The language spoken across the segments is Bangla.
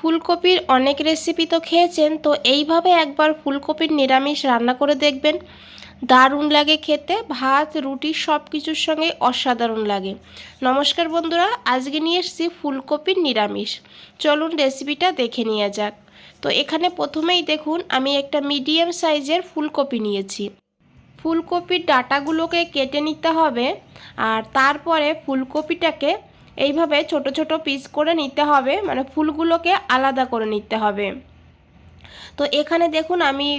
ফুলকপির অনেক রেসিপি তো খেয়েছেন, তো এইভাবে একবার ফুলকপির নিরামিষ রান্না করে দেখবেন। দারুণ লাগে খেতে, ভাত রুটি সব কিছুর সঙ্গে অসাধারণ লাগে। নমস্কার বন্ধুরা, আজকে নিয়ে এসেছি ফুলকপির নিরামিষ। চলুন রেসিপিটা দেখে নেওয়া যাক। তো এখানে প্রথমেই দেখুন, আমি একটা মিডিয়াম সাইজের ফুলকপি নিয়েছি। ফুলকপির ডাঁটাগুলোকে কেটে নিতে হবে, আর তারপরে ফুলকপিটাকে এইভাবে ছোট ছোট পিস করে নিতে হবে, মানে ফুলগুলোকে আলাদা করে নিতে হবে। তো এখানে দেখুন আমি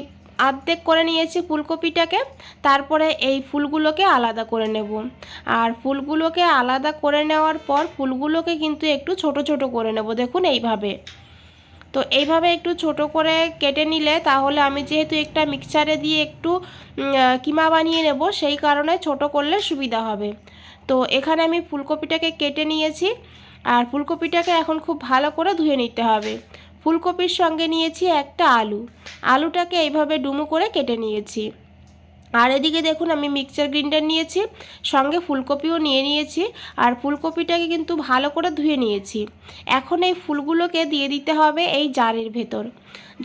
অর্ধেক করে নিয়েছি ফুলকপিটাকে, তারপরে এই ফুলগুলোকে আলাদা করে নেব। আর ফুলগুলোকে আলাদা করে নেওয়ার পর ফুলগুলোকে কিন্তু একটু ছোট ছোট করে নেব, দেখুন এইভাবে। তো এইভাবে একটু ছোট করে কেটে নিলে, তাহলে আমি যেহেতু একটা মিক্সচারে দিয়ে একটু কিমা বানিয়ে নেব, সেই কারণে ছোট করলে সুবিধা হবে। তো এখানে আমি ফুলকপিটাকে কেটে নিয়েছি, আর ফুলকপিটাকে এখন খুব ভালো করে ধুয়ে নিতে হবে। ফুলকপির সঙ্গে নিয়েছি একটা আলুটাকে এইভাবে ডুমো করে কেটে নিয়েছি। আর এদিকে দেখুন আমি মিক্সচার গ্রাইন্ডার নিয়েছি, সঙ্গে ফুলকপিও নিয়ে নিয়েছি, আর ফুলকপিটাকে কিন্তু ভালো করে ধুয়ে নিয়েছি। এখন এই ফুলগুলোকে দিয়ে দিতে হবে এই জারের ভেতর।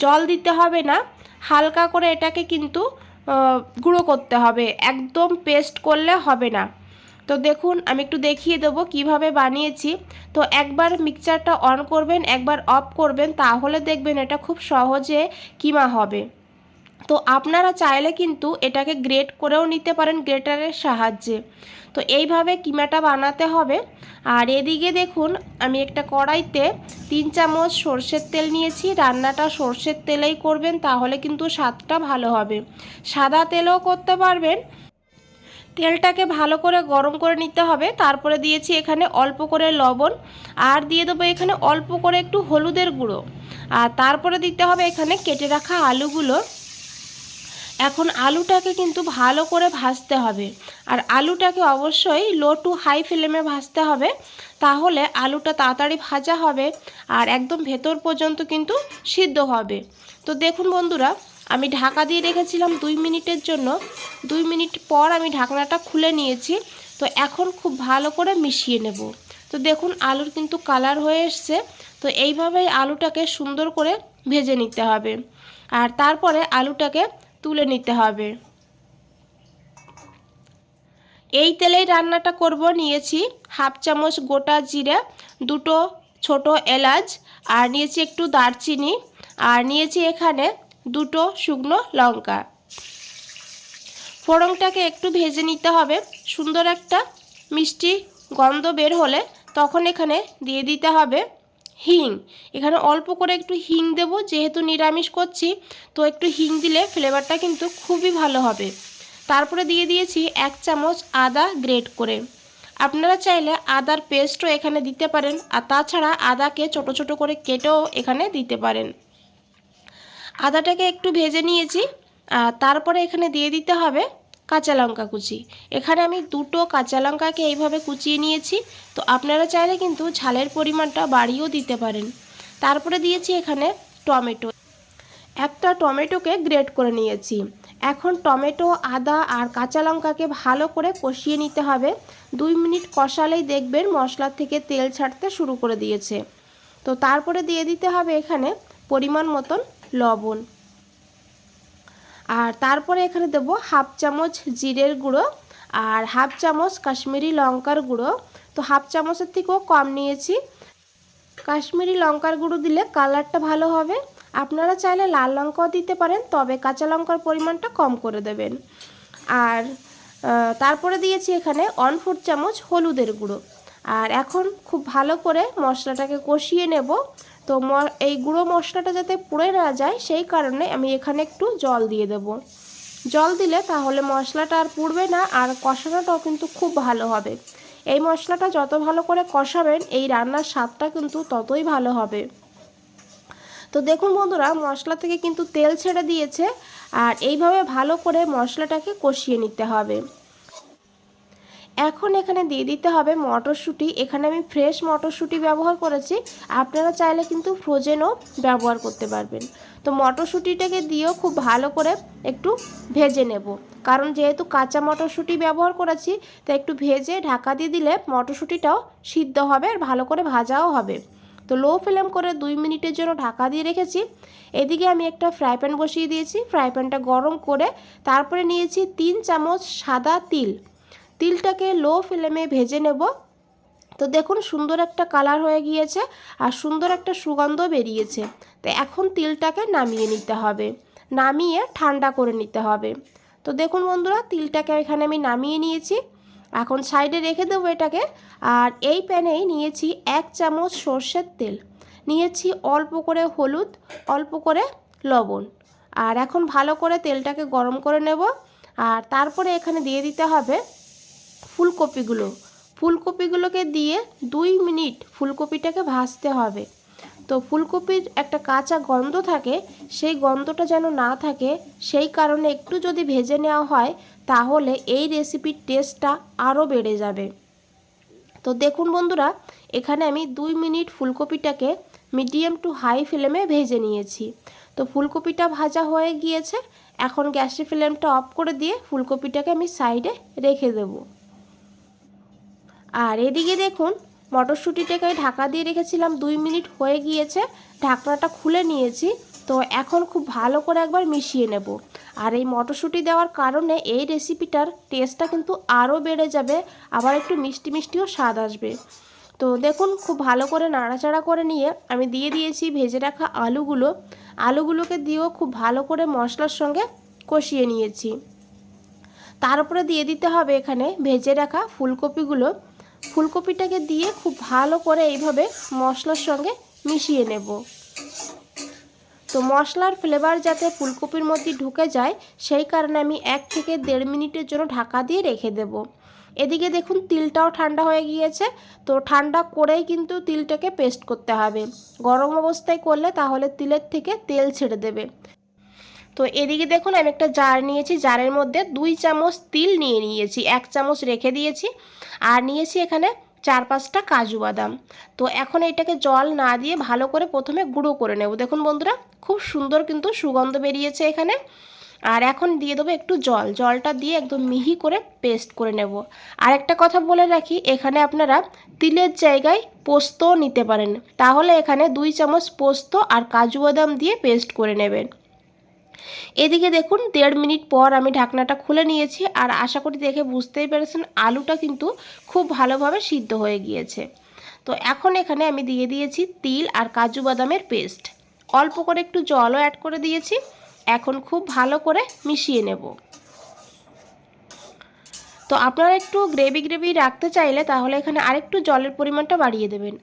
জল দিতে হবে না, হালকা করে এটাকে কিন্তু গুঁড়ো করতে হবে, একদম পেস্ট করলে হবে না। তো দেখুন আমি একটু দেখিয়ে দেবো কিভাবে বানিয়েছি। তো একবার মিক্সচারটা অন করবেন, একবার অফ করবেন, তাহলে দেখবেন এটা খুব সহজে কিমা হবে। তো আপনারা চাইলে কিন্তু এটাকে গ্রেট করেও নিতে পারেন গ্রেটারের সাহায্যে। তো এইভাবে কিমাটা বানাতে হবে। আর এদিকে দেখুন আমি একটা কড়াইতে 3 চামচ সর্ষের তেল নিয়েছি। রান্নাটা সর্ষের তেলেই করবেন, তাহলে কিন্তু স্বাদটা ভালো হবে। সাদা তেলেও করতে পারবেন। তেলটাকে ভালো করে গরম করে নিতে হবে। তারপরে দিয়েছি এখানে অল্প করে লবণ, আর দিয়ে দেবো এখানে অল্প করে একটু হলুদের গুঁড়ো। আর তারপরে দিতে হবে এখানে কেটে রাখা আলুগুলো। এখন আলুটাকে কিন্তু ভালো করে ভাজতে হবে, আর আলুটাকে অবশ্যই লো টু হাই ফ্লেমে ভাজতে হবে, তাহলে আলুটা তাড়াতাড়ি ভাজা হবে আর একদম ভেতর পর্যন্ত কিন্তু সিদ্ধ হবে। তো দেখুন বন্ধুরা, আমি ঢাকা দিয়ে রেখেছিলাম 2 মিনিটের জন্য। 2 মিনিট পর আমি ঢাকনাটা খুলে নিয়েছি। তো এখন খুব ভালো করে মিশিয়ে নেব। তো দেখুন আলুর কিন্তু কালার হয়ে এসছে। তো এইভাবেই আলুটাকে সুন্দর করে ভেজে নিতে হবে, আর তারপরে আলুটাকে তুলে নিতে হবে। এই তেলেই রান্নাটা করব। নিয়েছি হাফ চামচ গোটা জিরা, 2টো ছোট এলাচ, আর নিয়েছি একটু দারচিনি, আর নিয়েছি এখানে 2টো শুকনো লঙ্কা। ফোড়নটাকে একটু ভেজে নিতে হবে, সুন্দর একটা মিষ্টি গন্ধ বের হলে তখন এখানে দিয়ে দিতে হবে হিং। এখানে অল্প করে একটু হিং দেব, যেহেতু নিরামিষ করছি, তো একটু হিং দিলে ফ্লেভারটা কিন্তু খুবই ভালো হবে। তারপরে দিয়ে দিয়েছি 1 চামচ আদা গ্রেট করে। আপনারা চাইলে আদার পেস্টও এখানে দিতে পারেন, আর তাছাড়া আদাকে ছোট ছোট করে কেটেও এখানে দিতে পারেন। আদাটাকে একটু ভেজে নিয়েছি, আর তারপরে এখানে দিয়ে দিতে হবে কাঁচা লঙ্কা কুচি। এখানে আমি 2টো কাঁচা লঙ্কাকে এইভাবে কুচিয়ে নিয়েছি। তো আপনারা চাইলে কিন্তু ঝালের পরিমাণটা বাড়িয়েও দিতে পারেন। তারপরে দিয়েছি এখানে টমেটো। একটা টমেটোকে গ্রেট করে নিয়েছি। এখন টমেটো, আদা আর কাঁচা লঙ্কাকে ভালো করে কষিয়ে নিতে হবে। 2 মিনিট কষালেই দেখবেন মশলা থেকে তেল ছাড়তে শুরু করে দিয়েছে। তো তারপরে দিয়ে দিতে হবে এখানে পরিমাণ মতন লবণ, আর তারপরে এখানে দেব হাফ চামচ জিরের গুঁড়ো আর হাফ চামচ কাশ্মীরি লঙ্কার গুঁড়ো। তো হাফ চামচের থেকেও কম নিয়েছি। কাশ্মীরি লঙ্কার গুঁড়ো দিলে কালারটা ভালো হবে। আপনারা চাইলে লাল লঙ্কাও দিতে পারেন, তবে কাঁচা লঙ্কার পরিমাণটা কম করে দেবেন। আর তারপরে দিয়েছি এখানে 1/4 চামচ হলুদের গুঁড়ো। আর এখন খুব ভালো করে মশলাটাকে কষিয়ে নেব। তো এই গুঁড়ো মশলাটা যাতে পুড়ে না যায়, সেই কারণে আমি এখানে একটু জল দিয়ে দেব। জল দিলে তাহলে মশলাটা আর পুড়বে না, আর কষানোটাও কিন্তু খুব ভালো হবে। এই মশলাটা যত ভালো করে কষাবেন, এই রান্নার স্বাদটা কিন্তু ততই ভালো হবে। তো দেখুন বন্ধুরা, মশলা থেকে কিন্তু তেল ছেড়ে দিয়েছে, আর এইভাবে ভালো করে মশলাটাকে কষিয়ে নিতে হবে। এখন এখানে দিয়ে দিতে হবে মটরশুঁটি। এখানে আমি ফ্রেশ মটরশুঁটি ব্যবহার করেছি, আপনারা চাইলে কিন্তু ফ্রোজেনও ব্যবহার করতে পারবেন। তো মটরশুঁটিটাকে দিয়েও খুব ভালো করে একটু ভেজে নেব, কারণ যেহেতু কাঁচা মটরশুঁটি ব্যবহার করেছি, তাই একটু ভেজে ঢাকা দিয়ে দিলে মটরশুঁটিটাও সিদ্ধ হবে আর ভালো করে ভাজাও হবে। তো তো লো ফ্লেম করে 2 মিনিটের জন্য ঢাকা দিয়ে রেখেছি। এদিকে আমি একটা ফ্রাই প্যান বসিয়ে দিয়েছি। ফ্রাই প্যানটা গরম করে তারপরে নিয়েছি 3 চামচ সাদা তিল। তিলটাকে লো ফ্লেমে ভেজে নেব। তো দেখুন সুন্দর একটা কালার হয়ে গিয়েছে আর সুন্দর একটা সুগন্ধ বেরিয়েছে। তো এখন তিলটাকে নামিয়ে নিতে হবে, নামিয়ে ঠান্ডা করে নিতে হবে। তো দেখুন বন্ধুরা, তিলটাকে এখানে আমি নামিয়ে নিয়েছি। এখন সাইডে রেখে দেবো এটাকে। আর এই প্যানেই নিয়েছি 1 চামচ সর্ষের তেল, নিয়েছি অল্প করে হলুদ, অল্প করে লবণ। আর এখন ভালো করে তেলটাকে গরম করে নেব। আর তারপরে এখানে দিয়ে দিতে হবে ফুলকপিগুলো। ফুলকপিগুলোকে দিয়ে 2 মিনিট ফুলকপিটাকে ভাজতে হবে। তো ফুলকপির একটা কাঁচা গন্ধ থাকে, সেই গন্ধটা যেন না থাকে, সেই কারণে একটু যদি ভেজে নেওয়া হয় তাহলে এই রেসিপির টেস্টটা আরও বেড়ে যাবে। তো দেখুন বন্ধুরা, এখানে আমি 2 মিনিট ফুলকপিটাকে মিডিয়াম টু হাই ফ্লেমে ভেজে নিয়েছি। তো ফুলকপিটা ভাজা হয়ে গিয়েছে। এখন গ্যাসের ফ্লেমটা অফ করে দিয়ে ফুলকপিটাকে আমি সাইডে রেখে দেব। আর এদিকে দেখুন মটরশুঁটিটাকে ঢাকা দিয়ে রেখেছিলাম, 2 মিনিট হয়ে গিয়েছে, ঢাকনাটা খুলে নিয়েছি। তো এখন খুব ভালো করে একবার মিশিয়ে নেব। আর এই মটরশুঁটি দেওয়ার কারণে এই রেসিপিটার টেস্টটা কিন্তু আরও বেড়ে যাবে, আবার একটু মিষ্টি মিষ্টিও স্বাদ আসবে। তো দেখুন খুব ভালো করে নাড়াচাড়া করে নিয়ে আমি দিয়ে দিয়েছি ভেজে রাখা আলুগুলো। আলুগুলোকে দিয়েও খুব ভালো করে মশলার সঙ্গে কষিয়ে নিয়েছি। তারপরে দিয়ে দিতে হবে এখানে ভেজে রাখা ফুলকপিগুলো। ফুলকপিটাকে দিয়ে খুব ভালো করে এইভাবে মশলার সঙ্গে মিশিয়ে নেব। তো মশলার ফ্লেভার যাতে ফুলকপির মধ্যে ঢুকে যায় সেই কারণে আমি 1 থেকে 1.5 মিনিটের জন্য ঢাকা দিয়ে রেখে দেব। এদিকে দেখুন তিলটাও ঠান্ডা হয়ে গিয়েছে। তো ঠান্ডা করেই কিন্তু তিলটাকে পেস্ট করতে হবে, গরম অবস্থায় করলে তাহলে তিলের থেকে তেল ছেড়ে দেবে। তো এদিকে দেখুন আমি একটা জার নিয়েছি, জারের মধ্যে 2 চামচ তিল নিয়ে নিয়েছি, 1 চামচ রেখে দিয়েছি। আর নিয়েছি এখানে 4-5টা কাজু বাদাম। তো এখন এটাকে জল না দিয়ে ভালো করে প্রথমে গুঁড়ো করে নেব। দেখুন বন্ধুরা, খুব সুন্দর কিন্তু সুগন্ধ বেরিয়েছে এখানে। আর এখন দিয়ে দেবো একটু জল, জলটা দিয়ে একদম মিহি করে পেস্ট করে নেব। আর একটা কথা বলে রাখি, এখানে আপনারা তিলের জায়গায় পোস্তও নিতে পারেন, তাহলে এখানে 2 চামচ পোস্ত আর কাজু বাদাম দিয়ে পেস্ট করে নেবেন। এদিকে দেখুন 1.5 মিনিট পর আমি ঢাকনাটা খুলে নিয়েছি। আর আশা করি দেখে বুঝতেই পেরেছেন আলুটা কিন্তু খুব ভালোভাবে সিদ্ধ হয়ে গিয়েছে। তো এখন এখানে আমি দিয়ে দিয়েছি তিল আর কাজু বাদামের পেস্ট, অল্প করে একটু জলও অ্যাড করে দিয়েছি। এখন খুব ভালো করে মিশিয়ে নেব। তো আপনারা একটু গ্রেভি গ্রেভি রাখতে চাইলে তাহলে এখানে আরেকটু জলের পরিমাণটা বাড়িয়ে দেবেন।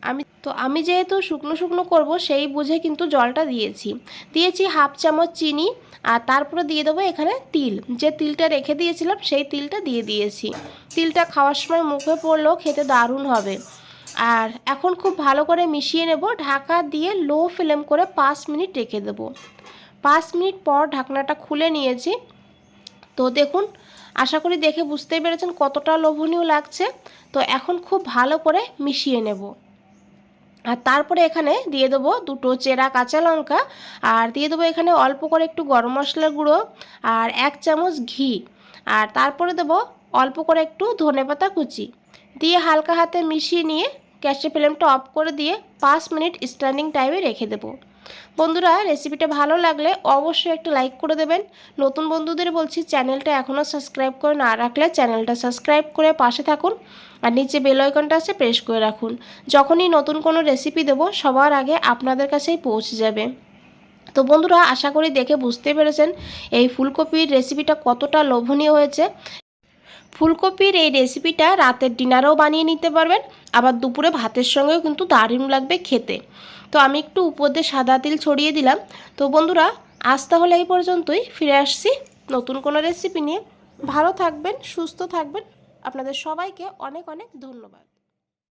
আমি যেহেতু শুকনো শুকনো করব সেই বুঝে কিন্তু জলটা দিয়েছি। 1/2 চামচ চিনি। আর তারপরে দিয়ে দেবো এখানে তিল, যে তিলটা রেখে দিয়েছিলাম সেই তিলটা দিয়ে দিয়েছি। তিলটা খাওয়ার সময় মুখে পড়লেও খেতে দারুণ হবে। আর এখন খুব ভালো করে মিশিয়ে নেব, ঢাকা দিয়ে লো ফ্লেম করে 5 মিনিট রেখে দেবো। 5 মিনিট পর ঢাকনাটা খুলে নিয়েছি। তো দেখুন, আশা করি দেখে বুঝতেই পেরেছেন কতটা লোভনীয় লাগছে। তো এখন খুব ভালো করে মিশিয়ে নেব। আর তারপরে এখানে দিয়ে দেবো 2টো চেরা কাঁচা লঙ্কা। আর দিয়ে দেবো এখানে অল্প করে একটু গরম মশলার গুঁড়ো আর 1 চামচ ঘি। আর তারপরে দেবো অল্প করে একটু ধনেপাতা কুচি দিয়ে হালকা হাতে মিশিয়ে নিয়ে গ্যাসের ফ্লেমটা অফ করে দিয়ে 5 মিনিট স্ট্যান্ডিং টাইমে রেখে দেবো। বন্ধুরা, রেসিপিটা ভালো লাগলে অবশ্যই একটা লাইক করে দেবেন। নতুন বন্ধুদের বলছি, চ্যানেলটা এখনও সাবস্ক্রাইব করে না রাখলে চ্যানেলটা সাবস্ক্রাইব করে পাশে থাকুন। আর নিচে বেল আইকনটা আছে, প্রেস করে রাখুন। যখনই নতুন কোনো রেসিপি দেবো সবার আগে আপনাদের কাছেই পৌঁছে যাবে। তো বন্ধুরা, আশা করি দেখে বুঝতে পেরেছেন এই ফুলকপির রেসিপিটা কতটা লোভনীয় হয়েছে। ফুলকপির এই রেসিপিটা রাতের ডিনারেও বানিয়ে নিতে পারবেন, আবার দুপুরে ভাতের সঙ্গেও কিন্তু দারুণ লাগবে খেতে। তো আমি একটু উপর দিয়ে সাদা তিল ছড়িয়ে দিলাম। তো বন্ধুরা, আজ তাহলে এই পর্যন্তই, ফিরে আসছি নতুন কোনো রেসিপি নিয়ে। ভালো থাকবেন, সুস্থ থাকবেন। আপনাদের সবাইকে অনেক অনেক ধন্যবাদ।